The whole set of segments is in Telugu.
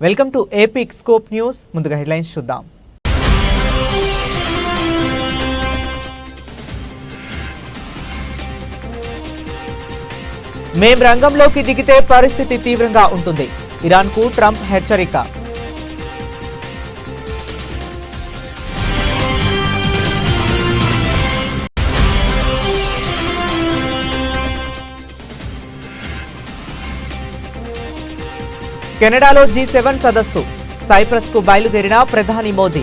Welcome to AP scope news. ముందుగా హెడ్లైన్స్ చూద్దాం. మేం రంగంలోకి దిగితే పరిస్థితి తీవ్రంగా ఉంటుంది. ఇరాన్కు ట్రంప్ హెచ్చరిక. కెనడాలో G7 సదస్సు. సైప్రస్కు బయలుదేరిన ప్రధాని మోదీ.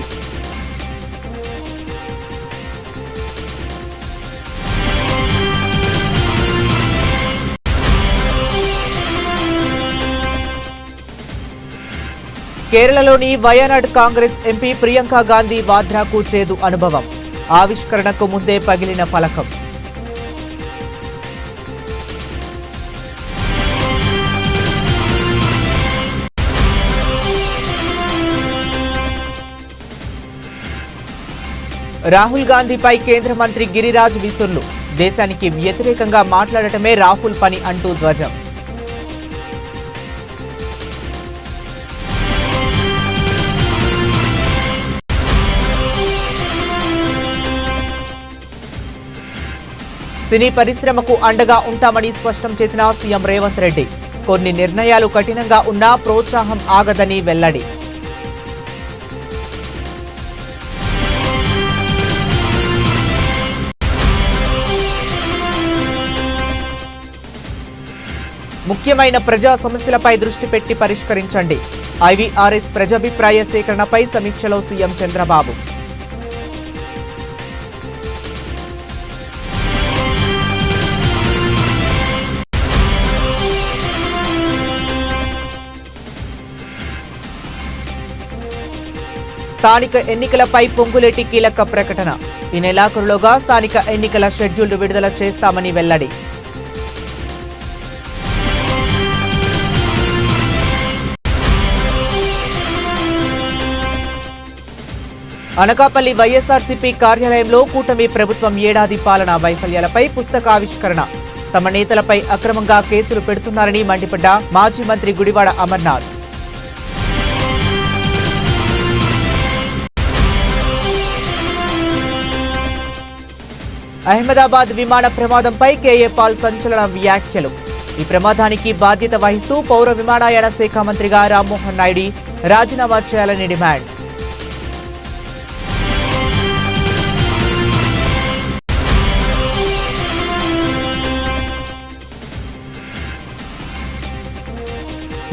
కేరళలోని వయనాడ్ కాంగ్రెస్ ఎంపీ ప్రియాంక గాంధీ వాద్రాకు చేదు అనుభవం. ఆవిష్కరణకు ముందే పగిలిన ఫలకం. రాహుల్ గాంధీపై కేంద్ర మంత్రి గిరిరాజ్ విసుర్లు. దేశానికి వ్యతిరేకంగా మాట్లాడటమే రాహుల్ పని అంటూ ధ్వజం. సినీ పరిశ్రమకు అండగా ఉంటామని స్పష్టం చేసిన సీఎం రేవంత్ రెడ్డి. కొన్ని నిర్ణయాలు కఠినంగా ఉన్నా ప్రోత్సాహం ఆగదని వెల్లడి. ముఖ్యమైన ప్రజా సమస్యలపై దృష్టి పెట్టి పరిష్కరించండి. IVRS ప్రజాభిప్రాయ సేకరణపై సమీక్షలో సీఎం చంద్రబాబు. స్థానిక ఎన్నికలపై పొంగులేటి కీలక ప్రకటన. ఈ నెలాఖరులోగా స్థానిక ఎన్నికల షెడ్యూల్ విడుదల చేస్తామని వెల్లడి. అనకాపల్లి వైఎస్ఆర్సీపీ కార్యాలయంలో కూటమి ప్రభుత్వం ఏడాది పాలన వైఫల్యాలపై పుస్తకావిష్కరణ. తమ నేతలపై అక్రమంగా కేసులు పెడుతున్నారని మండిపడ్డ మాజీ మంత్రి గుడివాడ అమర్నాథ్. అహ్మదాబాద్ విమాన ప్రమాదంపై కేఏ పాల్ సంచలన వ్యాఖ్యలు. ఈ ప్రమాదానికి బాధ్యత వహిస్తూ పౌర విమానయాన శాఖ మంత్రిగా రామ్మోహన్ నాయుడు రాజీనామా చేయాలని డిమాండ్.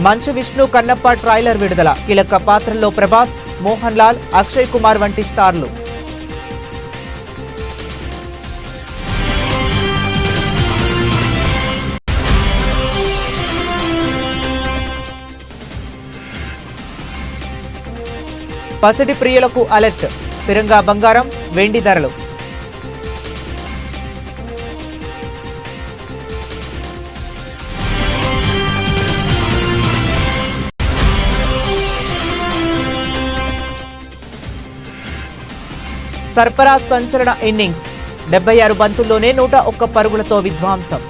మంచు విష్ణు కన్నప్ప ట్రైలర్ విడుదల. కీలక పాత్రల్లో ప్రభాస్, మోహన్ లాల్, అక్షయ్ కుమార్ వంటి స్టార్లు. పసిడి ప్రియులకు అలర్ట్. స్థిరంగా బంగారం, వెండి ధరలు. సర్ఫరాజ్ సంచలన ఇన్నింగ్స్. 76 బంతుల్లోనే 101 పరుగులతో విధ్వంసం.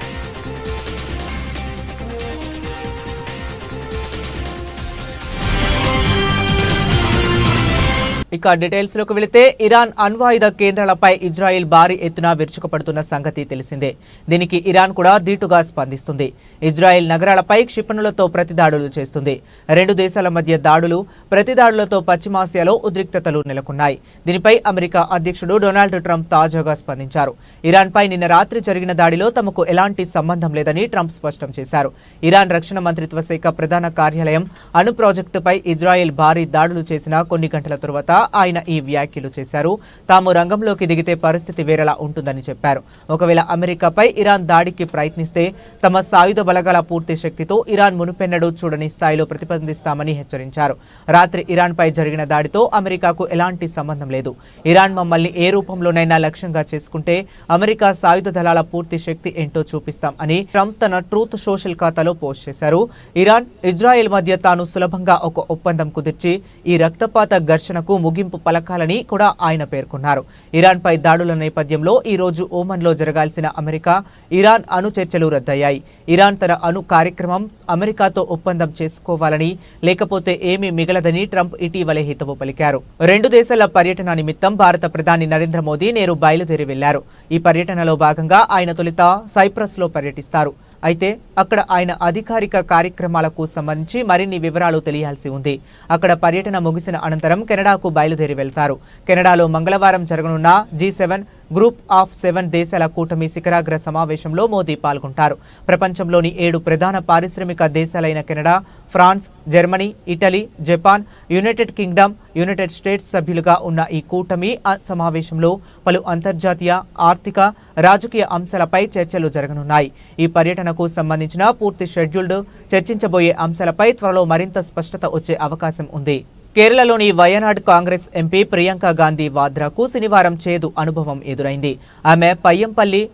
ఇక డీటెయిల్స్లోకి వెళితే ఇరాన్ అణ్వాయుధ కేంద్రాలపై ఇజ్రాయెల్ భారీ ఎత్తున విరుచుకుపడుతున్న సంగతి తెలిసిందే. దీనికి ఇరాన్ కూడా ధీటుగా స్పందిస్తుంది. ఇజ్రాయెల్ నగరాలపై క్షిపణులతో ప్రతిదాడులు చేస్తుంది. రెండు దేశాల మధ్య దాడులు, ప్రతిదాడులతో పశ్చిమాసియాలో ఉద్రిక్తతలు నెలకొన్నాయి. దీనిపై అమెరికా అధ్యక్షుడు డొనాల్డ్ ట్రంప్ తాజాగా స్పందించారు. ఇరాన్పై నిన్న రాత్రి జరిగిన దాడిలో తమకు ఎలాంటి సంబంధం లేదని ట్రంప్ స్పష్టం చేశారు. ఇరాన్ రక్షణ మంత్రిత్వ శాఖ ప్రధాన కార్యాలయం అణు ప్రాజెక్టుపై ఇజ్రాయెల్ భారీ దాడులు చేసిన కొన్ని గంటల తరువాత ఆయన ఈ వ్యాఖ్యలు చేశారు. తాము రంగంలోకి దిగితే పరిస్థితి వేరేలా ఉంటుందని చెప్పారు. ఒకవేళ అమెరికాపై ఇరాన్ దాడికి ప్రయత్నిస్తే తమ సాయుధ బలగాల పూర్తి శక్తితో ఇరాన్ మునుపెన్నడూ చూడని స్థాయిలో ప్రతిబంధిస్తామని హెచ్చరించారు. రాత్రి ఇరాన్పై జరిగిన దాడితో అమెరికాకు ఎలాంటి సంబంధం లేదు. ఇరాన్ మమ్మల్ని ఏ రూపంలోనైనా లక్ష్యంగా చేసుకుంటే అమెరికా సాయుధ దళాల పూర్తి శక్తి ఏంటో చూపిస్తాం అని ట్రంప్ తన ట్రూత్ సోషల్ ఖాతాలో పోస్ట్ చేశారు. ఇరాన్, ఇజ్రాయెల్ మధ్య తాను సులభంగా ఒక ఒప్పందం కుదిర్చి ఈ రక్తపాత ఘర్షణకు ముగింపు పలకాలని కూడా ఆయన పేర్కొన్నారు. ఇరాన్పై దాడుల నేపథ్యంలో ఈ రోజు ఓమన్లో జరగాల్సిన అమెరికా ఇరాన్ అణు చర్చలు రద్దయ్యాయి. ఇరాన్ తన అణు కార్యక్రమం అమెరికాతో ఒప్పందం చేసుకోవాలని, లేకపోతే ఏమీ మిగలదని ట్రంప్ ఇటీవలే హితవు పలికారు. రెండు దేశాల పర్యటన నిమిత్తం భారత ప్రధాని నరేంద్ర మోదీ నేరు బయలుదేరి వెళ్లారు. ఈ పర్యటనలో భాగంగా ఆయన తొలుత సైప్రస్లో పర్యటిస్తారు. అయితే అక్కడ ఆయన అధికారిక కార్యక్రమాలకు సంబంధించి మరిన్ని వివరాలు తెలియాల్సి ఉంది. అక్కడ పర్యటన ముగిసిన అనంతరం కెనడాకు బయలుదేరి వెళ్తారు. కెనడాలో మంగళవారం జరగనున్న G7 గ్రూప్ ఆఫ్ 7 దేశాల కూటమి శిఖరాగ్ర సమావేశంలో మోదీ పాల్గొంటారు. ప్రపంచంలోని 7 ప్రధాన పారిశ్రామిక దేశాలైన Canada, France, Germany, Italy, Japan, United Kingdom, United States సభ్యులుగా ఉన్న ఈ కూటమి సమావేశంలో పలు అంతర్జాతీయ, ఆర్థిక, రాజకీయ అంశాలపై చర్చలు జరగనున్నాయి. ఈ పర్యటనకు సంబంధించిన పూర్తి షెడ్యూల్డ్, చర్చించబోయే అంశాలపై త్వరలో మరింత స్పష్టత వచ్చే అవకాశం ఉంది. కేరళలోని వయనాడ్ కాంగ్రెస్ ఎంపీ ప్రియాంక గాంధీ వాద్రాకు శనివారం చేదు అనుభవం ఎదురైంది. ఆమె పయ్యంపల్లి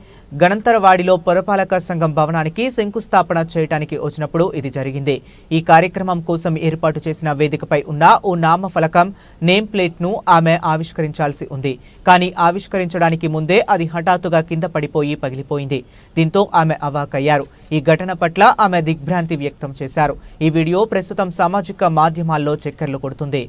గణంతరవాడిలో పురపాలక సంఘం భవనానికి శంకుస్థాపన చేయడానికి వచ్చినప్పుడు ఇది జరిగింది. ఈ కార్యక్రమం కోసం ఏర్పాటు చేసిన వేదికపై ఉన్న ఓ నామఫలకం, నేమ్ ప్లేట్ను ఆమె ఆవిష్కరించాల్సి ఉంది. కానీ ఆవిష్కరించడానికి ముందే అది హఠాత్తుగా కింద పడిపోయి పగిలిపోయింది. దీంతో ఆమె అవాక్కయ్యారు. ఈ ఘటన పట్ల ఆమె దిగ్భ్రాంతి వ్యక్తం చేశారు. ఈ వీడియో ప్రస్తుతం సామాజిక మాధ్యమాల్లో చక్కర్లు కొడుతుంది.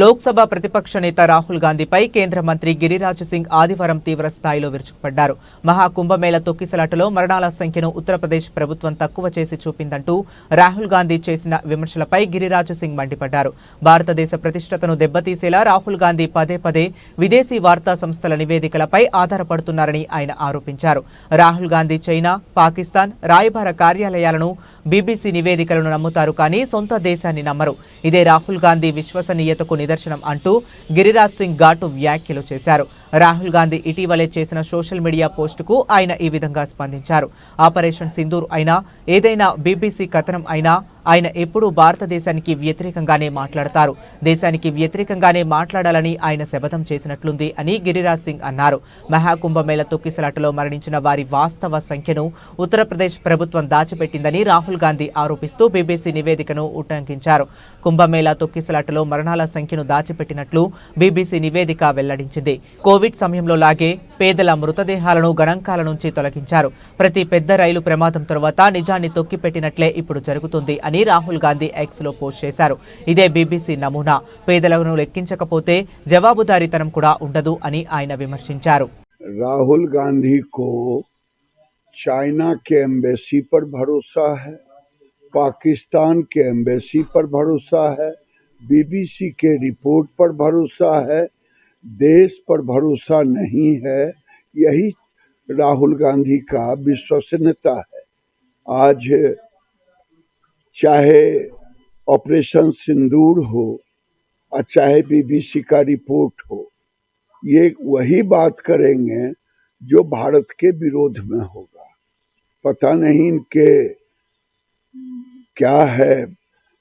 లోక్సభ ప్రతిపక్ష నేత రాహుల్ గాంధీపై కేంద్ర మంత్రి గిరిరాజ్ సింగ్ ఆదివారం తీవ్ర స్థాయిలో విరుచుకుపడ్డారు. మహాకుంభమేళ తొక్కిసలాటలో మరణాల సంఖ్యను ఉత్తరప్రదేశ్ ప్రభుత్వం తక్కువ చేసి చూపిందంటూ రాహుల్ గాంధీ చేసిన విమర్శలపై గిరిరాజ్ సింగ్ మండిపడ్డారు. భారతదేశ ప్రతిష్టతను దెబ్బతీసేలా రాహుల్ గాంధీ పదే పదే విదేశీ వార్తా సంస్థల నివేదికలపై ఆధారపడుతున్నారని ఆయన ఆరోపించారు. రాహుల్ గాంధీ చైనా, పాకిస్తాన్ రాయబార కార్యాలయాలను, BBC నివేదికలను నమ్ముతారు, కానీ సొంత దేశాన్ని నమ్మరు. ఇదే రాహుల్ గాంధీ విశ్వసనీయతకు నిదర్శనం అంటూ గిరిరాజ్ సింగ్ ఘాటు వ్యాఖ్యలు చేశారు. రాహుల్ గాంధీ ఇటీవలే చేసిన సోషల్ మీడియా పోస్టుకు ఆయన ఈ విధంగా స్పందించారు. ఆపరేషన్ సింధూర్ అయినా, ఏదైనా BBC కథనం అయినా ఆయన ఎప్పుడూ భారతదేశానికి వ్యతిరేకంగానే మాట్లాడతారు. దేశానికి వ్యతిరేకంగానే మాట్లాడాలని ఆయన శపథం చేసినట్లుంది అని గిరిరాజ్ సింగ్ అన్నారు. మహాకుంభమేళ తొక్కిసలాటలో మరణించిన వారి వాస్తవ సంఖ్యను ఉత్తరప్రదేశ్ ప్రభుత్వం దాచిపెట్టిందని రాహుల్ గాంధీ ఆరోపిస్తూ BBC నివేదికను ఉటంకించారు. కుంభమేళ తొక్కిసలాటలో మరణాల సంఖ్యను దాచిపెట్టినట్లు BBC నివేదిక వెల్లడించింది. కోవిడ్ సమయంలో లాగే పేదల మృతదేహాలను గణాంకాల నుంచి తొలగించారు. ప్రతి పెద్ద రైలు ప్రమాదం తర్వాత నిజాన్ని తొక్కిపెట్టినట్లే ఇప్పుడు జరుగుతుంది అని రాహుల్ గాంధీ ఎక్స్లో పోస్ట్ చేశారు. ఇదే BBC నమూనా. పేదలను లెక్కించకపోతే జవాబుదారీతనం కూడా ఉండదు అని ఆయన విమర్శించారు. राहुल गांधी को चाइना के एम्बेसी पर भरोसा है, पाकिस्तान के एम्बेसी पर भरोसा है, BBC के रिपोर्ट पर भरोसा है, देश पर भरोसा नहीं है। यही राहुल गांधी का विश्वसनीयता है। आज चाहे ऑपरेशन सिंदूर हो और चाहे BBC का रिपोर्ट हो, ये वही बात करेंगे जो भारत के विरोध में होगा। पता नहीं इनके क्या है,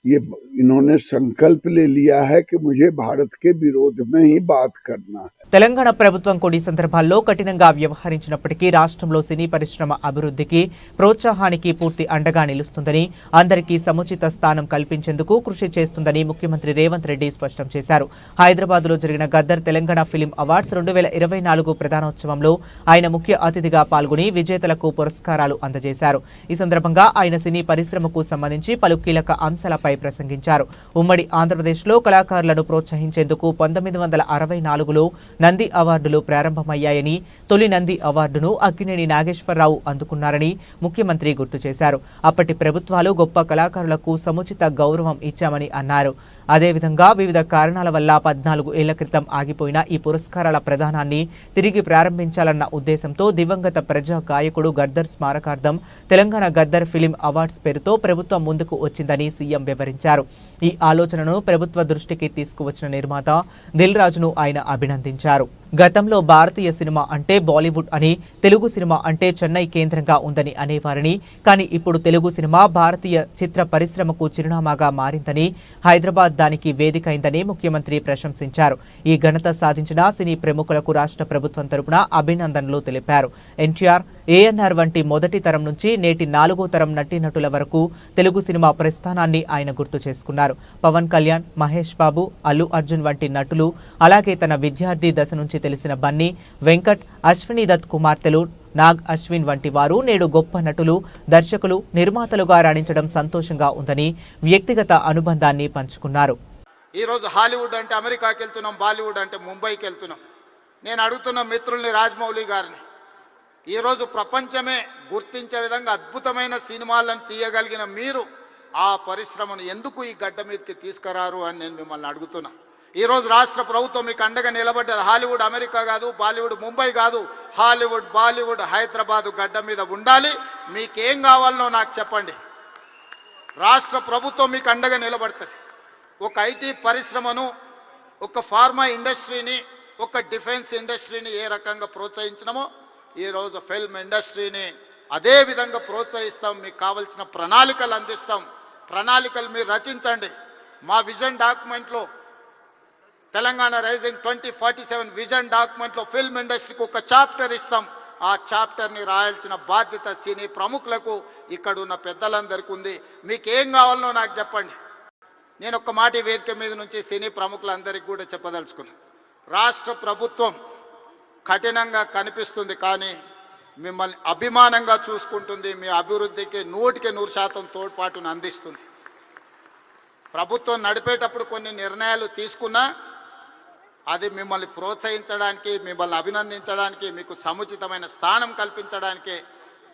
ये इन्होंने संकल्प ले लिया है कि मुझे भारत के विरोध में ही बात करना है। తెలంగాణ ప్రభుత్వం కొన్ని సందర్భాల్లో కఠినంగా వ్యవహరించినప్పటికీ రాష్ట్రంలో సినీ పరిశ్రమ అభివృద్ధికి, ప్రోత్సాహానికి పూర్తి అండగా నిలుస్తుందని, అందరికీ సముచిత స్థానం కల్పించేందుకు కృషి చేస్తుందని ముఖ్యమంత్రి రేవంత్ రెడ్డి స్పష్టం చేశారు. హైదరాబాద్లో జరిగిన గద్దర్ తెలంగాణ ఫిలిం అవార్డ్స్ 2024 ప్రధానోత్సవంలో ఆయన ముఖ్య అతిథిగా పాల్గొని విజేతలకు పురస్కారాలు అందజేశారు. ఈ సందర్భంగా ఆయన సినీ పరిశ్రమకు సంబంధించి పలు కీలక అంశాలపై ప్రసంగించారు. ఉమ్మడి ఆంధ్రప్రదేశ్లో కళాకారులను ప్రోత్సహించేందుకు 1964లో నంది అవార్డులు ప్రారంభమయ్యాయని, తొలి నంది అవార్డును అక్కినేని నాగేశ్వరరావు అందుకున్నారని ముఖ్యమంత్రి గుర్తు చేశారు. అప్పటి ప్రభుత్వాలు గొప్ప కళాకారులకు సముచిత గౌరవం ఇచ్చామని అన్నారు. అదేవిధంగా వివిధ కారణాల వల్ల 14 ఏళ్ల క్రితం ఆగిపోయిన ఈ పురస్కారాల ప్రదానాన్ని తిరిగి ప్రారంభించాలన్న ఉద్దేశంతో దివంగత ప్రజా గాయకుడు గద్దర్ స్మారకార్థం తెలంగాణ గద్దర్ ఫిలిం అవార్డ్స్ పేరుతో ప్రభుత్వం ముందుకు వచ్చిందని సీఎం వివరించారు. ఈ ఆలోచనను ప్రభుత్వ దృష్టికి తీసుకువచ్చిన నిర్మాత దిల్ రాజును ఆయన అభినందించారు. గతంలో భారతీయ సినిమా అంటే బాలీవుడ్ అని, తెలుగు సినిమా అంటే చెన్నై కేంద్రంగా ఉందని అనేవారని, కానీ ఇప్పుడు తెలుగు సినిమా భారతీయ చిత్ర పరిశ్రమకు చిరునామాగా మారిందని, హైదరాబాద్ దానికి వేదిక అయిందని ముఖ్యమంత్రి ప్రశంసించారు. ఈ ఘనత సాధించిన సినీ ప్రముఖులకు రాష్ట్ర ప్రభుత్వం తరపున అభినందనలు తెలిపారు. ఎన్టీఆర్, ఏఎన్ఆర్ వంటి మొదటి తరం నుంచి నేటి 4వ తరం నటీనటుల వరకు తెలుగు సినిమా ప్రస్థానాన్ని ఆయన గుర్తు చేసుకున్నారు. పవన్ కళ్యాణ్, మహేష్ బాబు, అల్లు అర్జున్ వంటి నటులు, అలాగే తన విద్యార్థి దశ నుంచి తెలిసిన బన్నీ, వెంకట్, అశ్విని దత్ కుమార్తెలు నాగ్ అశ్విన్ వంటి వారు నేడు గొప్ప నటులు, దర్శకులు, నిర్మాతలుగా రాణించడం సంతోషంగా ఉందని వ్యక్తిగత అనుబంధాన్ని పంచుకున్నారు. ఈరోజు హాలీవుడ్ అంటే అమెరికాకి వెళ్తున్నాం, బాలీవుడ్ అంటే ముంబైకి వెళ్తున్నాం. నేను అడుగుతున్న మిత్రుల్ని, రాజమౌళి గారిని, ఈరోజు ప్రపంచమే గుర్తించే విధంగా అద్భుతమైన సినిమాలను తీయగలిగిన మీరు ఆ పరిశ్రమను ఎందుకు ఈ గడ్డ మీదకి తీసుకురారు అని నేను మిమ్మల్ని అడుగుతున్నా. ఈరోజు రాష్ట్ర ప్రభుత్వం మీకు అండగా నిలబడ్డది. హాలీవుడ్ అమెరికా కాదు, బాలీవుడ్ ముంబై కాదు, హాలీవుడ్, బాలీవుడ్ హైదరాబాదు గడ్డ మీద ఉండాలి. మీకేం కావాలనో నాకు చెప్పండి. రాష్ట్ర ప్రభుత్వం మీకు అండగా నిలబడుతుంది. ఒక ఐటీ పరిశ్రమను, ఒక ఫార్మా ఇండస్ట్రీని, ఒక డిఫెన్స్ ఇండస్ట్రీని ఏ రకంగా ప్రోత్సహించినామో ఈరోజు ఫిల్మ్ ఇండస్ట్రీని అదే విధంగా ప్రోత్సహిస్తాం. మీకు కావాల్సిన ప్రణాళికలు అందిస్తాం. ప్రణాళికలు మీరు రచించండి. మా విజన్ డాక్యుమెంట్లో, తెలంగాణ రైజింగ్ 2047 విజన్ డాక్యుమెంట్లో ఫిల్మ్ ఇండస్ట్రీకి ఒక చాప్టర్ ఇస్తాం. ఆ చాప్టర్ని రాయాల్సిన బాధ్యత సినీ ప్రముఖులకు, ఇక్కడ ఉన్న పెద్దలందరికీ ఉంది. మీకు ఏం కావాలనో నాకు చెప్పండి. నేను ఒక్క మాట వేదిక మీద నుంచి సినీ ప్రముఖులందరికీ కూడా చెప్పదలుచుకున్నాను. రాష్ట్ర ప్రభుత్వం కఠినంగా కనిపిస్తుంది, కానీ మిమ్మల్ని అభిమానంగా చూసుకుంటుంది. మీ అభివృద్ధికి 100% తోడ్పాటును అందిస్తుంది. ప్రభుత్వం నడిపేటప్పుడు కొన్ని నిర్ణయాలు తీసుకున్నా అది మిమ్మల్ని ప్రోత్సహించడానికి, మిమ్మల్ని అభినందించడానికి, మీకు సముచితమైన స్థానం కల్పించడానికి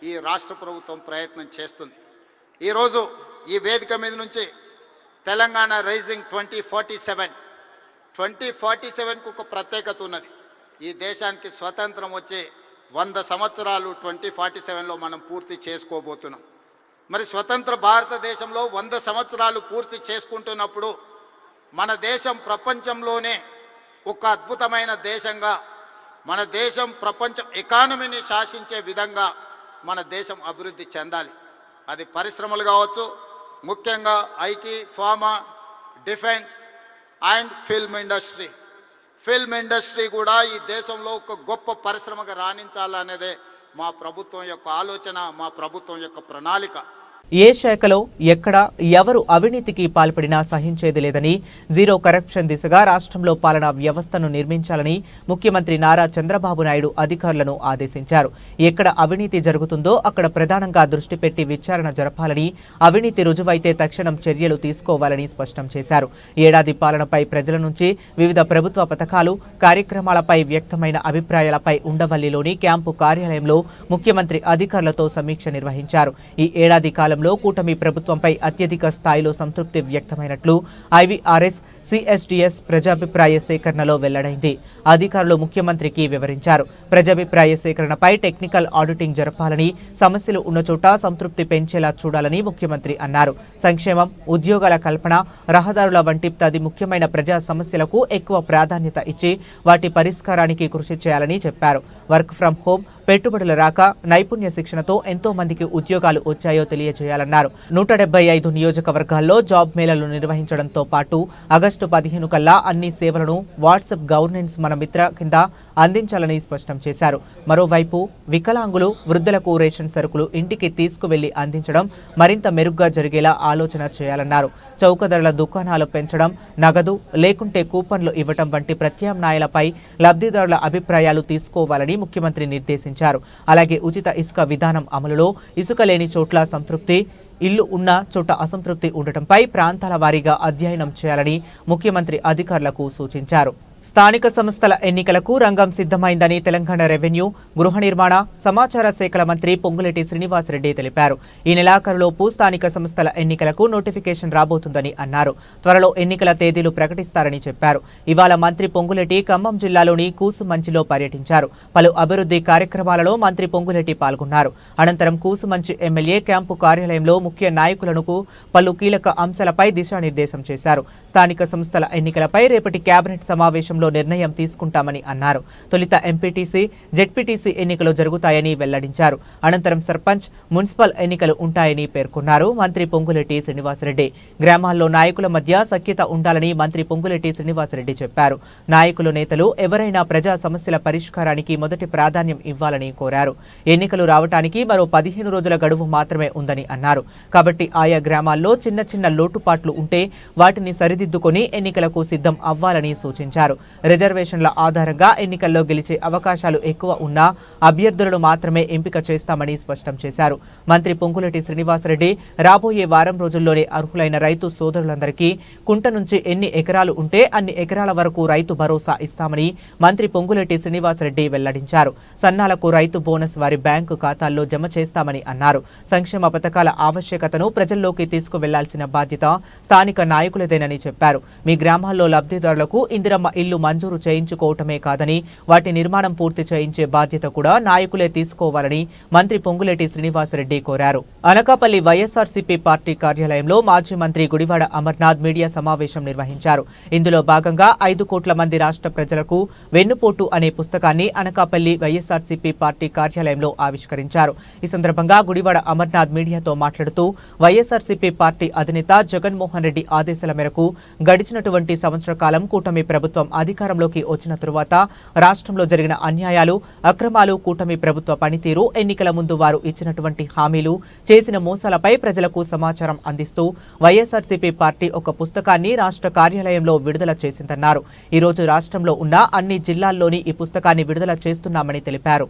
ఈ రాష్ట్ర ప్రభుత్వం ప్రయత్నం చేస్తుంది. ఈరోజు ఈ వేదిక మీద నుంచి తెలంగాణ రైజింగ్ 2047కు ఒక ప్రత్యేకత ఉన్నది. ఈ దేశానికి స్వతంత్రం వచ్చి 100 సంవత్సరాలు 2047లో మనం పూర్తి చేసుకోబోతున్నాం. మరి స్వతంత్ర భారతదేశంలో 100 సంవత్సరాలు పూర్తి చేసుకుంటున్నప్పుడు మన దేశం ప్రపంచంలోనే ఒక అద్భుతమైన దేశంగా, మన దేశం ప్రపంచం ఎకానమీని శాసించే విధంగా మన దేశం అభివృద్ధి చెందాలి. అది పరిశ్రమలు కావచ్చు, ముఖ్యంగా IT, pharma, defence and film industry. Film industry కూడా ఈ దేశంలో ఒక గొప్ప పరిశ్రమగా రాణించాలనేదే మా ప్రభుత్వం యొక్క ఆలోచన, మా ప్రభుత్వం యొక్క ప్రణాళిక. ఏ శాఖలో ఎక్కడ ఎవరు అవినీతికి పాల్పడినా సహించేది లేదని, జీరో కరప్షన్ దిశగా రాష్ట్రంలో పాలనా వ్యవస్థను నిర్మించాలని ముఖ్యమంత్రి నారా చంద్రబాబు నాయుడు అధికారులను ఆదేశించారు. ఎక్కడ అవినీతి జరుగుతుందో అక్కడ ప్రధానంగా దృష్టి పెట్టి విచారణ జరపాలని, అవినీతి రుజువైతే తక్షణం చర్యలు తీసుకోవాలని స్పష్టం చేశారు. ఏడాది పాలనపై ప్రజల నుంచి వివిధ ప్రభుత్వ పథకాలు, కార్యక్రమాలపై వ్యక్తమైన అభిప్రాయాలపై ఉండవల్లిలోని క్యాంపు కార్యాలయంలో ముఖ్యమంత్రి అధికారులతో సమీక్ష నిర్వహించారు. ఈ ఏడాది కాలంలో కూటమి ప్రభుత్వంపై అత్యధిక స్థాయిలో సంతృప్తి వ్యక్తమైనట్లు ఐవీఆర్ఎస్ సిఎస్డిఎస్ ప్రజాభిప్రాయ సేకరణలో వెల్లడైంది. అధికారులు ముఖ్యమంత్రికి వివరించారు. ప్రజాభిప్రాయ సేకరణపై టెక్నికల్ ఆడిటింగ్ జరపాలని, సమస్యలు ఉన్న చోట సంతృప్తి పెంచేలా చూడాలని ముఖ్యమంత్రి అన్నారు. సంక్షేమం, ఉద్యోగాల కల్పన, రహదారుల వంటి 10 ముఖ్యమైన ప్రజా సమస్యలకు ఎక్కువ ప్రాధాన్యత ఇచ్చి వాటి పరిష్కారానికి కృషి చేయాలని చెప్పారు. వర్క్ ఫ్రం హోం, పెట్టుబడుల రాక, నైపుణ్య శిక్షణతో ఎంతో మందికి ఉద్యోగాలు వచ్చాయో తెలియజేయాలన్నారు. 175 నియోజకవర్గాల్లో జాబ్ మేళాలు నిర్వహించడంతో పాటు ఆగస్టు 15 కల్లా అన్ని సేవలను వాట్సాప్ గవర్నెన్స్ మన మిత్ర కింద అందించాలని స్పష్టం చేశారు. మరోవైపు వికలాంగులు, వృద్ధులకు రేషన్ సరుకులు ఇంటికి తీసుకువెళ్లి అందించడం మరింత మెరుగ్గా జరిగేలా ఆలోచన చేయాలన్నారు. చౌక ధరల దుకాణాలు పెంచడం, నగదు లేకుంటే కూపన్లు ఇవ్వడం వంటి ప్రత్యామ్నాయాలపై లబ్ధిదారుల అభిప్రాయాలు తీసుకోవాలని ముఖ్యమంత్రి నిర్దేశించారు. అలాగే ఉచిత ఇసుక విధానం అమలులో ఇసుక లేని చోట్ల సంతృప్తి, ఇల్లు ఉన్న చోట అసంతృప్తి ఉండటంపై ప్రాంతాల వారీగా అధ్యయనం చేయాలని ముఖ్యమంత్రి అధికారులకు సూచించారు. స్థానిక సంస్థల ఎన్నికలకు రంగం సిద్ధమైందని తెలంగాణ రెవెన్యూ, గృహ నిర్మాణ, సమాచార శాఖల మంత్రి పొంగులేటి శ్రీనివాసరెడ్డి తెలిపారు. ఈ నెలాఖరులోపు స్థానిక సంస్థల ఎన్నికలకు నోటిఫికేషన్ రాబోతుందని అన్నారు. త్వరలో ఎన్నికల తేదీలు ప్రకటిస్తారని చెప్పారు. ఇవాళ మంత్రి పొంగులేటి ఖమ్మం జిల్లాలోని కూసుమంచిలో పర్యటించారు. పలు అభివృద్ధి కార్యక్రమాలలో మంత్రి పొంగులేటి పాల్గొన్నారు. అనంతరం కూసుమంచి ఎమ్మెల్యే క్యాంపు కార్యాలయంలో ముఖ్య నాయకులకు పలు కీలక అంశాలపై దిశానిర్దేశం చేశారు. స్థానిక సంస్థల ఎన్నికలపై రేపటి కేబినెట్ సమావేశం సమావేశంలో నిర్ణయం తీసుకుంటామని అన్నారు. తొలుత ఎంపీటీసీ, జెడ్పీటీసీ ఎన్నికలు జరుగుతాయని వెల్లడించారు. అనంతరం సర్పంచ్, మున్సిపల్ ఎన్నికలు ఉంటాయని పేర్కొన్నారు. మంత్రి పొంగులేటి శ్రీనివాసరెడ్డి గ్రామాల్లో నాయకుల మధ్య సఖ్యత ఉండాలని మంత్రి పొంగులేటి శ్రీనివాసరెడ్డి చెప్పారు. నాయకులు, నేతలు ఎవరైనా ప్రజా సమస్యల పరిష్కారానికి మొదటి ప్రాధాన్యం ఇవ్వాలని కోరారు. ఎన్నికలు రావటానికి మరో 15 రోజుల గడువు మాత్రమే ఉందని అన్నారు. కాబట్టి ఆయా గ్రామాల్లో చిన్న చిన్న లోటుపాట్లు ఉంటే వాటిని సరిదిద్దుకొని ఎన్నికలకు సిద్ధం అవ్వాలని సూచించారు. రిజర్వేషన్ల ఆధారంగా ఎన్నికల్లో గెలిచే అవకాశాలు ఎక్కువ ఉన్నా అభ్యర్థులను మాత్రమే ఎంపిక చేస్తామని స్పష్టం చేశారు. మంత్రి పొంగులేటి శ్రీనివాసరెడ్డి రాబోయే వారం రోజుల్లోనే అర్హులైన రైతు సోదరులందరికీ కుంట నుంచి ఎన్ని ఎకరాలు ఉంటే అన్ని ఎకరాల వరకు రైతు భరోసా ఇస్తామని మంత్రి పొంగులేటి శ్రీనివాసరెడ్డి వెల్లడించారు. సన్నాలకు రైతు బోనస్ వారి బ్యాంకు ఖాతాల్లో జమ చేస్తామని అన్నారు. సంక్షేమ పథకాల ఆవశ్యకతను ప్రజల్లోకి తీసుకువెళ్లాల్సిన బాధ్యత స్థానిక నాయకులదేనని చెప్పారు. మీ గ్రామాల్లో లబ్ధిదారులకు ఇందిరమ్మ ఇల్లు మంజూరు చేయించుకోవటమే కాదని వాటి నిర్మాణం పూర్తి చేయించే బాధ్యత కూడా నాయకులే తీసుకోవాలని మంత్రి పొంగులేటి శ్రీనివాసరెడ్డి కోరారు. అనకాపల్లి వైఎస్ఆర్సీపీ పార్టీ కార్యాలయంలో మాజీ మంత్రి గుడివాడ అమర్నాథ్ మీడియా సమావేశం నిర్వహించారు. ఇందులో భాగంగా 5 కోట్ల మంది రాష్ట్ర ప్రజలకు వెన్నుపోటు అనే పుస్తకాన్ని అనకాపల్లి వైఎస్ఆర్సీపీ పార్టీ కార్యాలయంలో ఆవిష్కరించారు. ఈ సందర్భంగా గుడివాడ అమర్నాథ్ మీడియాతో మాట్లాడుతూ వైఎస్ఆర్సీపీ పార్టీ అధినేత జగన్మోహన్ రెడ్డి ఆదేశాల మేరకు గడిచినటువంటి సంవత్సర కాలం కూటమి ప్రభుత్వం అధికారంలోకి వచ్చిన తరువాత రాష్ట్రంలో జరిగిన అన్యాయాలు, అక్రమాలు, కూటమి ప్రభుత్వ పనితీరు, ఎన్నికల ముందు వారు ఇచ్చినటువంటి హామీలు, చేసిన మోసాలపై ప్రజలకు సమాచారం అందిస్తూ వైఎస్ఆర్సీపీ పార్టీ ఒక పుస్తకాన్ని రాష్ట్ర కార్యాలయంలో విడుదల చేసిందన్నారు. ఈరోజు రాష్ట్రంలో ఉన్న అన్ని జిల్లాల్లోని ఈ పుస్తకాన్ని విడుదల చేస్తున్నామని తెలిపారు.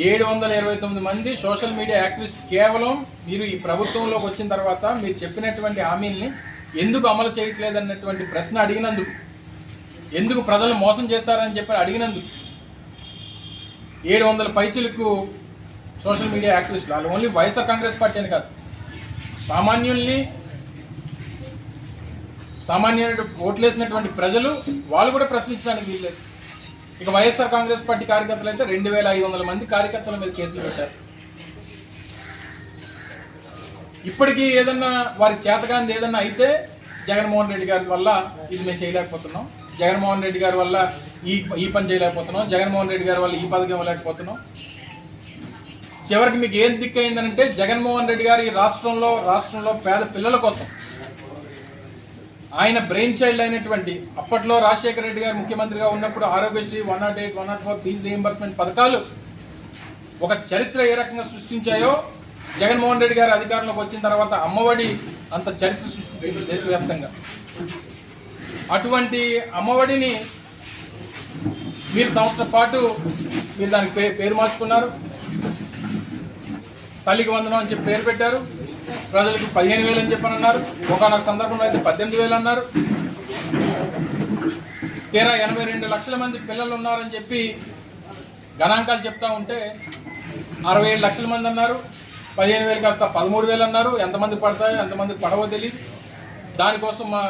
729 మంది సోషల్ మీడియా యాక్టివిస్ట్ కేవలం మీరు ఈ ప్రభుత్వంలోకి వచ్చిన తర్వాత మీరు చెప్పినటువంటి హామీల్ని ఎందుకు అమలు చేయట్లేదన్నటువంటి ప్రశ్న అడిగినందుకు, ఎందుకు ప్రజలను మోసం చేస్తారని చెప్పి అడిగినందుకు 700 పైచిలకు సోషల్ మీడియా యాక్టివిస్టులు, వాళ్ళు ఓన్లీ వైఎస్ఆర్ కాంగ్రెస్ పార్టీ అని కాదు, సామాన్యులు ఓట్లేసినటువంటి ప్రజలు వాళ్ళు కూడా ప్రశ్నించడానికి వీల్లేదు. ఇక వైఎస్ఆర్ కాంగ్రెస్ పార్టీ కార్యకర్తలు అయితే 2500 మంది కార్యకర్తల మీద కేసులు పెట్టారు. ఇప్పటికీ ఏదన్నా వారికి చేతగాంది ఏదన్నా అయితే జగన్మోహన్ రెడ్డి గారి వల్ల ఇది మేము చేయలేకపోతున్నాం, జగన్మోహన్ రెడ్డి గారి వల్ల ఈ పని చేయలేకపోతున్నాం, జగన్మోహన్ రెడ్డి గారి వల్ల ఈ పథకం ఇవ్వలేకపోతున్నాం. చివరికి మీకు ఏం దిక్కయిందనంటే జగన్మోహన్ రెడ్డి గారు ఈ రాష్ట్రంలో పేద పిల్లల కోసం ఆయన బ్రెయిన్ చైల్డ్ అయినటువంటి అప్పట్లో రాజశేఖర రెడ్డి గారు ముఖ్యమంత్రిగా ఉన్నప్పుడు ఆరోగ్యశ్రీ 108, 104 ఫీజు రీయింబర్స్మెంట్ పథకాలు ఒక చరిత్ర ఏ రకంగా సృష్టించాయో జగన్మోహన్ రెడ్డి గారు అధికారంలోకి వచ్చిన తర్వాత అమ్మఒడి అంత చరిత్ర సృష్టించింది దేశవ్యాప్తంగా. అటువంటి అమ్మఒడిని మీరు సంవత్సరం పాటు మీరు దానికి పేరు మార్చుకున్నారు, తల్లికి వందనం అని చెప్పి పేరు పెట్టారు. ప్రజలకు 15,000 అని చెప్పని అన్నారు, ఒకనొక సందర్భంలో అయితే 18,000 అన్నారు. తీరా 82 లక్షల మంది పిల్లలు ఉన్నారని చెప్పి గణాంకాలు చెప్తా ఉంటే 67 లక్షల మంది అన్నారు, 15,000 కాస్త 13,000 అన్నారు. ఎంతమంది పడతాయో ఎంతమందికి పడవో తెలియదు. దానికోసం మా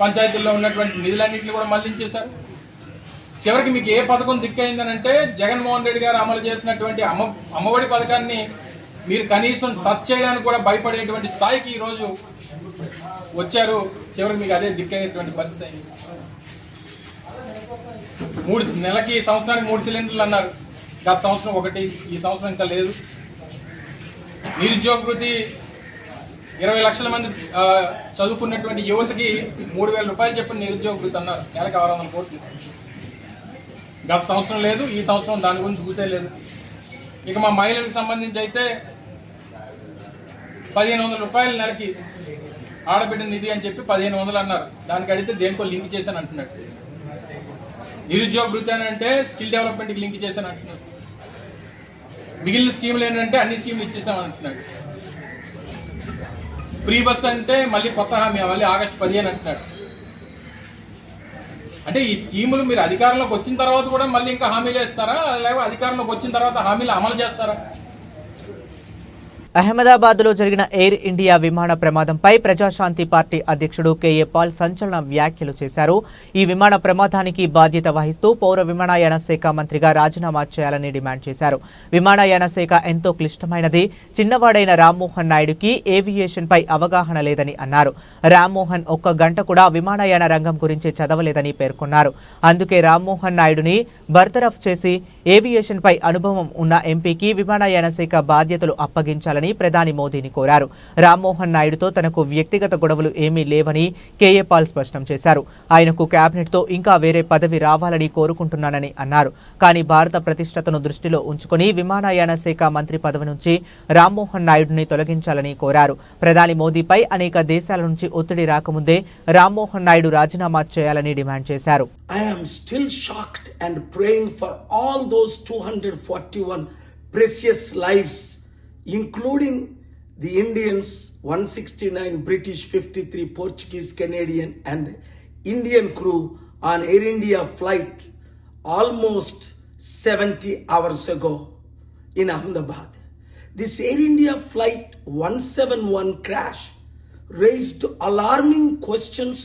పంచాయతీల్లో ఉన్నటువంటి నిధులన్నింటినీ కూడా మళ్లించేశారు. చివరికి మీకు ఏ పథకం దిక్కైందనంటే జగన్మోహన్ రెడ్డి గారు అమలు చేసినటువంటి అమ్మఒడి పథకాన్ని మీరు కనీసం టచ్ చేయడానికి కూడా భయపడేటువంటి స్థాయికి ఈరోజు వచ్చారు. చివరికి మీకు అదే దిక్కయ్యేటువంటి పరిస్థితి అయింది. 3 నెలకి సంవత్సరానికి 3 సిలిండర్లు అన్నారు, గత సంవత్సరం 1, ఈ సంవత్సరం ఇంకా లేదు. నిరుద్యోగ వృత్తి 20 లక్షల మంది చదువుకున్నటువంటి యువతకి 3,000 రూపాయలు చెప్పిన నిరుద్యోగ వృత్తి అన్నారు, నెలకి 600 కోట్లు. గత సంవత్సరం లేదు, ఈ సంవత్సరం దాని గురించి చూసేలేదు. ఇక మా మహిళలకు సంబంధించి అయితే 1,500 రూపాయలు నెలకి ఆడబిడ్డ నిధి అని చెప్పి 1,500 అన్నారు. దానికి అడిగితే దేనికో లింక్ చేశాను అంటున్నాడు. నిరుద్యోగ వృత్తి అని అంటే స్కిల్ డెవలప్మెంట్కి లింక్ చేశాను అంటున్నాడు. మిగిలిన స్కీములు ఏంటంటే అన్ని స్కీములు ఇచ్చేసామని అంటున్నాడు. ఫ్రీ బస్ అంటే మళ్ళీ కొత్త హామీ, మళ్ళీ ఆగస్టు 15 అంటున్నాడు. అంటే ఈ స్కీములు మీరు అధికారంలోకి వచ్చిన తర్వాత కూడా మళ్ళీ ఇంకా హామీలు వేస్తారా, లేకపోతే అధికారంలోకి వచ్చిన తర్వాత హామీలు అమలు చేస్తారా? అహ్మదాబాద్లో జరిగిన ఎయిర్ ఇండియా విమాన ప్రమాదంపై ప్రజాశాంతి పార్టీ అధ్యక్షుడు కేఏ పాల్ సంచలన వ్యాఖ్యలు చేశారు. ఈ విమాన ప్రమాదానికి బాధ్యత వహిస్తూ పౌర విమానయాన శాఖ మంత్రిగా రాజీనామా చేయాలని డిమాండ్ చేశారు. విమానయాన శాఖ ఎంతో క్లిష్టమైనది. చిన్నవాడైన రామ్మోహన్ నాయుడుకి ఏవియేషన్ పై అవగాహన లేదని అన్నారు. రామ్మోహన్ ఒక్క గంట కూడా విమానయాన రంగం గురించి చదవలేదని పేర్కొన్నారు. అందుకే రామ్మోహన్ నాయుడుని బర్తరఫ్ చేసి ఏవియేషన్ పై అనుభవం ఉన్న ఎంపీకి విమానయాన శాఖ బాధ్యతలు అప్పగించాలని ప్రధాని మోదీని కోరారు. రామ్మోహన్ నాయుడుతో తనకు వ్యక్తిగత గొడవలు ఏమీ లేవని కేఏ పాల్ స్పష్టం చేశారు. ఆయనకు కేబినెట్తో ఇంకా వేరే పదవి రావాలని కోరుకుంటున్నానని అన్నారు. కానీ భారత ప్రతిష్టతను దృష్టిలో ఉంచుకొని విమానయాన శాఖ మంత్రి పదవి నుంచి రామ్మోహన్ నాయుడుని తొలగించాలని కోరారు. ప్రధాని మోదీపై అనేక దేశాల నుంచి ఒత్తిడి రాకముందే రామ్మోహన్ నాయుడు రాజీనామా చేయాలని డిమాండ్ చేశారు. I am still shocked and praying for all those 241 precious lives, including the Indians, 169 British, 53 Portuguese, Canadian, and the Indian crew on Air India flight almost 70 hours ago in Ahmedabad. This Air India flight 171 crash raised alarming questions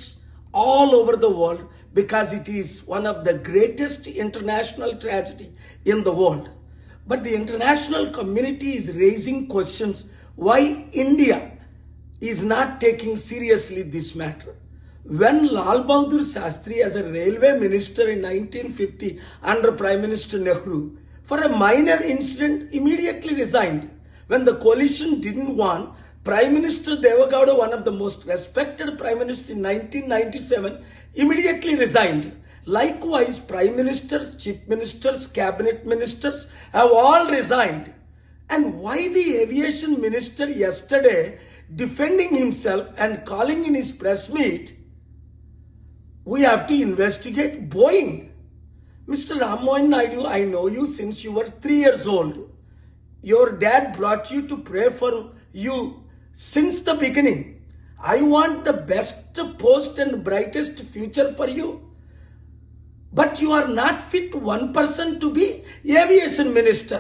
all over the world because it is one of the greatest international tragedy in the world. But the international community is raising questions why India is not taking seriously this matter. When Lal Bahadur Shastri as a railway minister in 1950 under Prime Minister Nehru for a minor incident immediately resigned. When the coalition didn't want, Prime Minister Deva Gowda, one of the most respected Prime Minister in 1997, immediately resigned. Likewise, Prime Ministers, Chief Ministers, Cabinet Ministers have all resigned. And why the Aviation Minister yesterday defending himself and calling in his press meet, we have to investigate Boeing. Mr. Rammohan Naidu, I know you since you were 3 years old. Your dad brought you to pray for you since the beginning. I want the best post and brightest future for you. But you are not fit 1% to be aviation minister.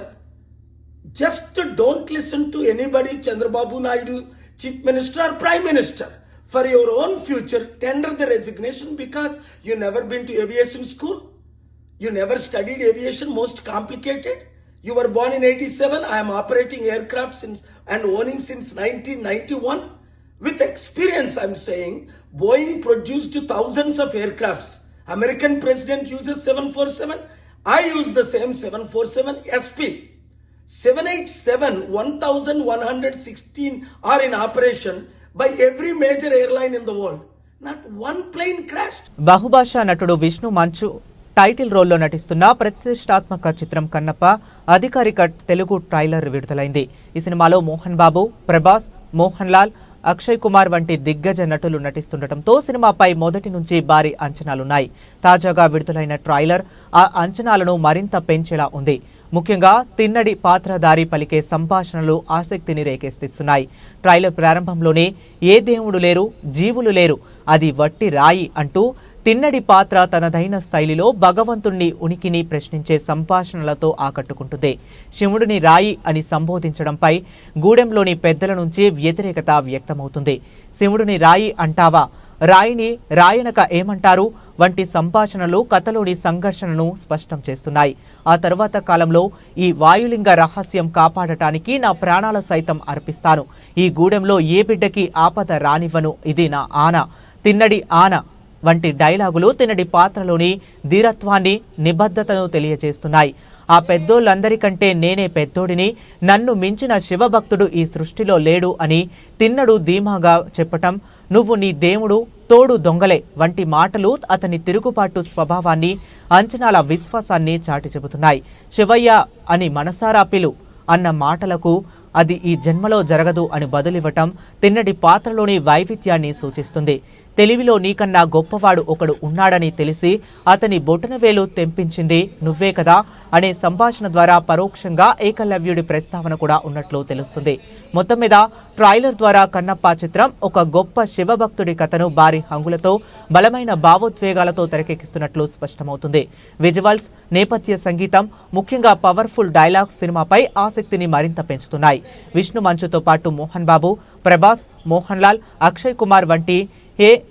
Just don't listen to anybody, Chandrababu Naidu, chief minister or prime minister. For your own future, tender the resignation because you never been to aviation school. You never studied aviation, most complicated. You were born in 87. I am operating aircraft since and owning since 1991. With experience, I'm saying, Boeing produced thousands of aircrafts. American president uses 747. I use the same 747 SP. 787, 1116 are in operation by every major airline in the world. Not one plane crashed. బహుభాషా నటుడు విష్ణు మంచు టైటిల్ రోల్లో నటిస్తున్న ప్రతిష్టాత్మక చిత్రం కన్నప్ప అధికారిక తెలుగు ట్రైలర్ విడుదలైంది. ఈ సినిమాలో మోహన్ బాబు, ప్రభాస్, మోహన్ లాల్, అక్షయ్ కుమార్ వంటి దిగ్గజ నటులు నటిస్తుండటంతో సినిమాపై మొదటి నుంచి భారీ అంచనాలున్నాయి. తాజాగా విడుదలైన ట్రైలర్ ఆ అంచనాలను మరింత పెంచేలా ఉంది. ముఖ్యంగా తిన్నడి పాత్రధారి పలికే సంభాషణలు ఆసక్తిని రేకెత్తిస్తున్నాయి. ట్రైలర్ ప్రారంభంలోనే ఏ దేవుడు లేరు, జీవులు లేరు, అది వట్టి రాయి అంటూ తిన్నడి పాత్ర తనదైన శైలిలో భగవంతుణ్ణి ఉనికిని ప్రశ్నించే సంభాషణలతో ఆకట్టుకుంటుంది. శివుడిని రాయి అని సంబోధించడంపై గూడెంలోని పెద్దల నుంచి వ్యతిరేకత వ్యక్తమవుతుంది. శివుడిని రాయి అంటావా, రాయిని రాయనక ఏమంటారు వంటి సంభాషణలు కథలోని సంఘర్షణను స్పష్టం చేస్తున్నాయి. ఆ తర్వాత కాలంలో ఈ వాయులింగ రహస్యం కాపాడటానికి నా ప్రాణాల సైతం అర్పిస్తాను. ఈ గూడెంలో ఏ బిడ్డకి ఆపద రానివ్వను, ఇది నా ఆన, తిన్నడి ఆన వంటి డైలాగులు తిన్నడి పాత్రలోని ధీరత్వాన్ని, నిబద్ధతను తెలియజేస్తున్నాయి. ఆ పెద్దోళ్ళందరికంటే నేనే పెద్దోడిని, నన్ను మించిన శివభక్తుడు ఈ సృష్టిలో లేడు అని తిన్నడు ధీమాగా చెప్పటం, నువ్వు నీ దేవుడు తోడు దొంగలే వంటి మాటలు అతని తిరుగుబాటు స్వభావాన్ని, అంచనాల విశ్వాసాన్ని చాటి చెబుతున్నాయి. శివయ్య అని మనసారా పిలు అన్న మాటలకు అది ఈ జన్మలో జరగదు అని బదులివ్వటం తిన్నడి పాత్రలోని వైవిధ్యాన్ని సూచిస్తుంది. తెలివిలో నీకన్నా గొప్పవాడు ఒకడు ఉన్నాడని తెలిసి అతని బొటనవేలు తెంపించింది నువ్వే కదా అనే సంభాషణ ద్వారా పరోక్షంగా ఏకలవ్యుడి ప్రస్తావన కూడా ఉన్నట్లు తెలుస్తుంది. మొత్తం మీద ట్రైలర్ ద్వారా కన్నప్ప చిత్రం ఒక గొప్ప శివభక్తుడి కథను భారీ హంగులతో బలమైన భావోద్వేగాలతో తెరకెక్కిస్తున్నట్లు స్పష్టమవుతుంది. విజువల్స్, నేపథ్య సంగీతం, ముఖ్యంగా పవర్ఫుల్ డైలాగ్స్ సినిమాపై ఆసక్తిని మరింత పెంచుతున్నాయి. విష్ణు మంచుతో పాటు మోహన్ బాబు, ప్రభాస్, మోహన్ లాల్, అక్షయ్ కుమార్ వంటి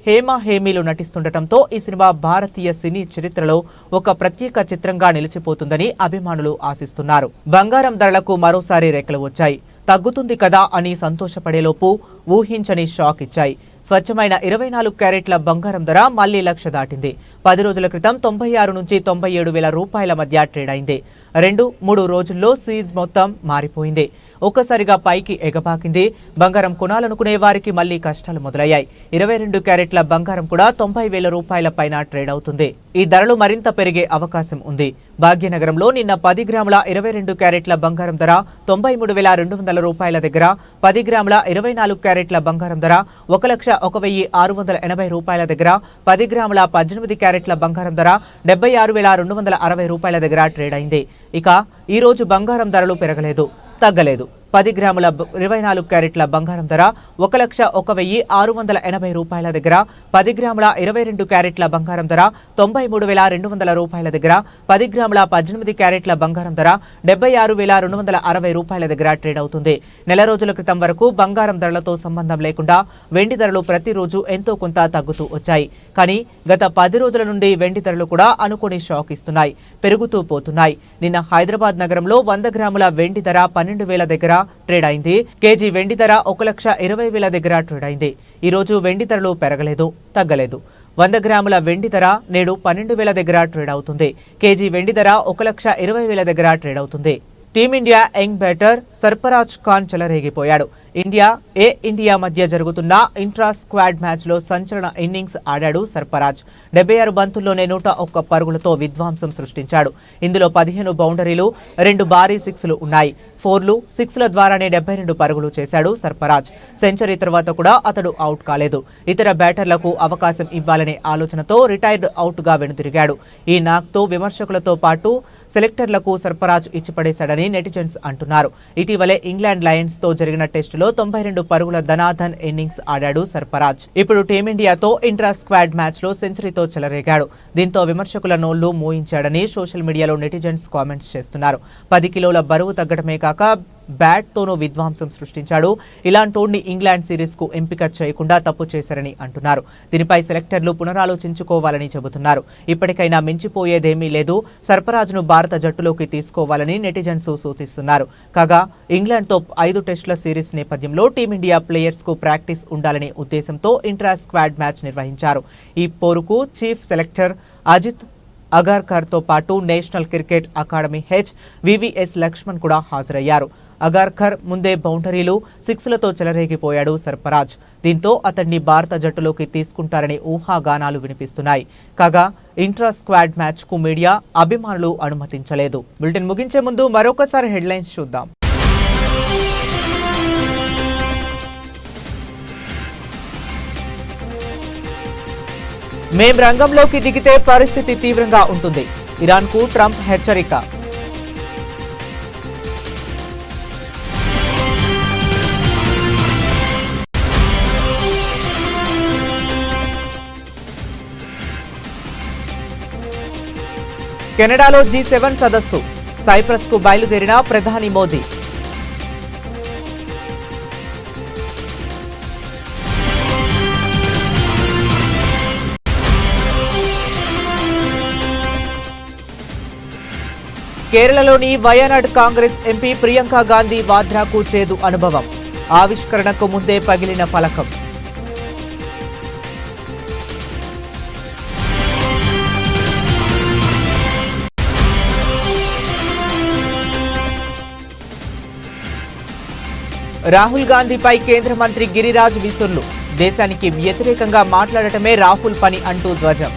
హేమా హేమీలు నటిస్తుండటంతో ఈ సినిమా భారతీయ సినీ చరిత్రలో ఒక ప్రత్యేక చిత్రంగా నిలిచిపోతుందని అభిమానులు ఆశిస్తున్నారు. బంగారం ధరలకు మరోసారి రెక్కలు వచ్చాయి. తగ్గుతుంది కదా అని సంతోషపడేలోపు ఊహించని షాక్ ఇచ్చాయి. స్వచ్ఛమైన 24 క్యారెట్ల బంగారం ధర మళ్లీ 1,00,000 దాటింది. 10 రోజుల క్రితం 96 నుంచి 97,000 రూపాయల మధ్య ట్రేడ్ అయింది. 2-3 రోజుల్లో సీజ్ మొత్తం మారిపోయింది. ఒక్కసారిగా పైకి ఎగపాకింది. బంగారం కొనాలనుకునే వారికి మళ్లీ కష్టాలు మొదలయ్యాయి. 22 క్యారెట్ల బంగారం కూడా 90,000 రూపాయల పైన ట్రేడ్ అవుతుంది. ఈ ధరలు మరింత పెరిగే అవకాశం ఉంది. భాగ్యనగరంలో నిన్న 10 గ్రాముల 22 క్యారెట్ల బంగారం ధర 93,200 రూపాయల దగ్గర, 10 గ్రాముల 24 క్యారెట్ల బంగారం ధర 1,01,680 రూపాయల దగ్గర, 10 గ్రాముల 18 క్యారెట్ల బంగారం ధర 76,260 రూపాయల దగ్గర ట్రేడ్ అయింది. ఇక ఈ రోజు బంగారం ధరలు పెరగలేదు, తగ్గలేదు. 10 గ్రాముల 24 క్యారెట్ల బంగారం ధర 1,01,680 రూపాయల దగ్గర, 10 గ్రాముల 22 క్యారెట్ల బంగారం ధర 93,200 రూపాయల దగ్గర, 10 గ్రాముల 18 క్యారెట్ల బంగారం ధర 76,260 రూపాయల దగ్గర ట్రేడ్ అవుతుంది. నెల రోజుల క్రితం వరకు బంగారం ధరలతో సంబంధం లేకుండా వెండి ధరలు ప్రతిరోజు ఎంతో కొంత తగ్గుతూ వచ్చాయి. కానీ గత 10 రోజుల నుండి వెండి ధరలు కూడా అనుకోని షాక్ ఇస్తున్నాయి, పెరుగుతూ పోతున్నాయి. నిన్న హైదరాబాద్ నగరంలో 100 గ్రాముల వెండి ధర 12,000 దగ్గర ట్రేడ్ అయింది. కేజీ వెండి ధర 1,20,000 దగ్గర ట్రేడ్ అయింది. ఈ రోజు వెండి ధరలు పెరగలేదు, తగ్గలేదు. 100 గ్రాముల వెండి ధర నేడు 12,000 దగ్గర ట్రేడ్ అవుతుంది. కేజీ వెండి ధర 1,20,000 దగ్గర ట్రేడ్ అవుతుంది. Team India young batter Sarfaraz Khan చెలరేగిపోయాడు. ఇండియా మధ్య జరుగుతున్న ఇంట్రా స్క్వాడ్ మ్యాచ్లో సంచలన ఇన్నింగ్స్ ఆడాడు సర్ఫరాజ్. 76 బంతుల్లోనే 101 పరుగులతో విధ్వంసం సృష్టించాడు. ఇందులో 15 బౌండరీలు, 2 భారీ సిక్స్లు ఉన్నాయి. 4లు, 6ల ద్వారానే 72 పరుగులు చేశాడు సర్ఫరాజ్. సెంచరీ తర్వాత కూడా అతడు అవుట్ కాలేదు. ఇతర బ్యాటర్లకు అవకాశం ఇవ్వాలనే ఆలోచనతో రిటైర్డ్ అవుట్గా వెనుతిరిగాడు. ఈ నాక్తో విమర్శకులతో పాటు సెలెక్టర్లకు సర్ఫరాజ్ ఇచ్చిపడేశాడని నెటిజన్స్ అంటున్నారు. ఇటీవలే ఇంగ్లాండ్ లయన్స్ తో జరిగిన టెస్టులో 92 పరుగుల ధనాధన్ ఇన్నింగ్స్ ఆడాడు సర్ఫరాజ్. ఇప్పుడు టీమిండియాతో ఇంట్రా స్క్వాడ్ మ్యాచ్ లో సెంచరీతో చెలరేగాడు. దీంతో విమర్శకుల నోళ్లు మోయించాడని సోషల్ మీడియాలో నెటిజన్స్ కామెంట్స్ చేస్తున్నారు. 10 కిలోల బరువు తగ్గడమే కాక బ్యాట్ తోనూ విధ్వంసం సృష్టించాడు. ఇలాంటోడ్ని ఇంగ్లాండ్ సిరీస్ కు ఎంపిక చేయకుండా తప్పు చేశారని అంటున్నారు. దీనిపై సెలెక్టర్లు పునరాలోచించుకోవాలని చెబుతున్నారు. ఇప్పటికైనా మించిపోయేదేమీ లేదు, సర్ఫరాజ్ను భారత జట్టులోకి తీసుకోవాలని నెటిజన్స్ సూచిస్తున్నారు. కాగా ఇంగ్లాండ్తో 5 టెస్టుల సిరీస్ నేపథ్యంలో టీమిండియా ప్లేయర్స్ కు ప్రాక్టీస్ ఉండాలనే ఉద్దేశంతో ఇంట్రా స్క్వాడ్ మ్యాచ్ నిర్వహించారు. ఈ పోరుకు చీఫ్ సెలెక్టర్ అజిత్ అగార్కర్తో పాటు national cricket academy VVS Laxman కూడా హాజరయ్యారు. అగార్కర్ ముందే బౌండరీలు, 6లతో చెలరేగిపోయాడు సర్ఫరాజ్. దీంతో అతన్ని భారత జట్టులోకి తీసుకుంటారని ఊహాగానాలు వినిపిస్తున్నాయి. కాగా ఇంట్రా స్క్వాడ్ మ్యాచ్ కు మీడియా, అభిమానులు అనుమతించలేదు. బులెటిన్ ముగించే ముందు మరొకసారి హెడ్లైన్స్ చూద్దాం. మేం రంగంలోకి దిగితే పరిస్థితి తీవ్రంగా ఉంటుంది, ఇరాన్కు ట్రంప్ హెచ్చరిక. కెనడాలో G7 సదస్సు, సైప్రస్ కు బయలుదేరిన ప్రధాని మోదీ. కేరళలోని వయనాడ్ కాంగ్రెస్ ఎంపీ ప్రియాంక గాంధీ వాద్రాకు చేదు అనుభవం, ఆవిష్కరణకు ముందే పగిలిన ఫలకం. రాహుల్ గాంధీపై కేంద్ర మంత్రి గిరిరాజ్ విసుర్లు, దేశానికి వ్యతిరేకంగా మాట్లాడటమే రాహుల్ పని అంటూ ధ్వజం.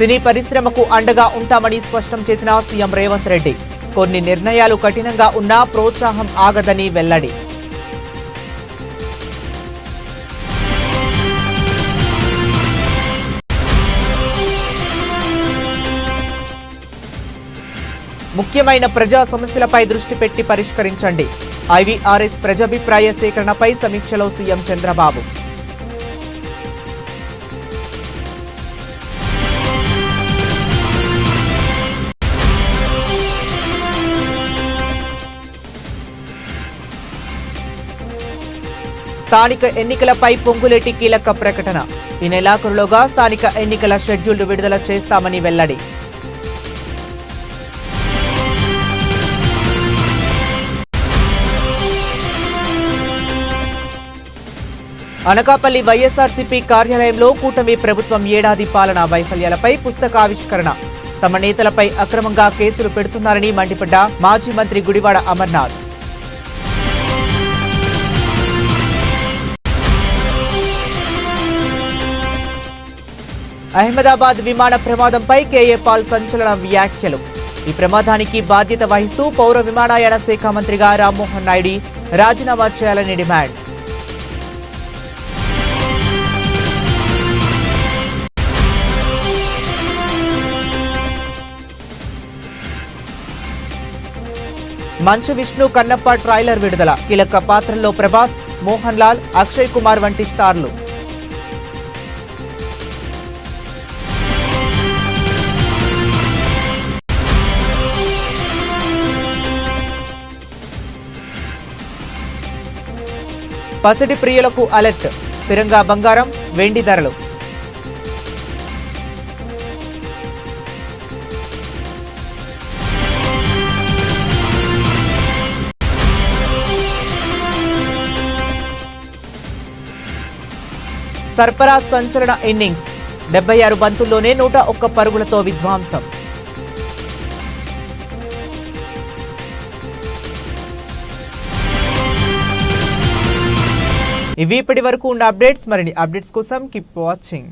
సినీ పరిశ్రమకు అండగా ఉంటామని స్పష్టం చేసిన సీఎం రేవంత్ రెడ్డి. కొన్ని నిర్ణయాలు కఠినంగా ఉన్నా ప్రోత్సాహం ఆగదని వెల్లడి. ముఖ్యమైన ప్రజా సమస్యలపై దృష్టి పెట్టి పరిష్కరించండి. ఐవీఆర్ఎస్ ప్రజాభిప్రాయ సేకరణపై సమీక్షలో సీఎం చంద్రబాబు. స్థానిక ఎన్నికలపై పొంగులేటి కీలక ప్రకటన. ఈ నెలాఖరులోగా స్థానిక ఎన్నికల షెడ్యూల్ విడుదల చేస్తామని వెల్లడి. అనకాపల్లి వైఎస్ఆర్సీపీ కార్యాలయంలో కూటమి ప్రభుత్వం ఏడాది పాలనా వైఫల్యాలపై పుస్తకావిష్కరణ. తమ నేతలపై అక్రమంగా కేసులు పెడుతున్నారని మండిపడ్డ మాజీ మంత్రి గుడివాడ అమర్నాథ్. అహ్మదాబాద్ విమాన ప్రమాదంపై కేఏ పాల్ సంచలన వ్యాఖ్యలు. ఈ ప్రమాదానికి బాధ్యత వహిస్తూ పౌర విమానయాన శాఖ మంత్రిగా రామ్మోహన్ నాయుడు రాజీనామా చేయాలని డిమాండ్. మంచు విష్ణు కన్నప్ప ట్రైలర్ విడుదల. కీలక పాత్రల్లో ప్రభాస్, మోహన్ లాల్, అక్షయ్ కుమార్ వంటి స్టార్లు. పసిడి ప్రియులకు అలర్ట్. స్థిరంగా బంగారం, వెండి ధరలు. సర్ఫరాజ్ సంచలన ఇన్నింగ్స్. 76 బంతుల్లోనే 101 పరుగులతో విధ్వంసం. ఇవి ఇప్పటి వరకు ఉన్న అప్డేట్స్. మరిన్ని అప్డేట్స్ కోసం కీప్ వాచింగ్.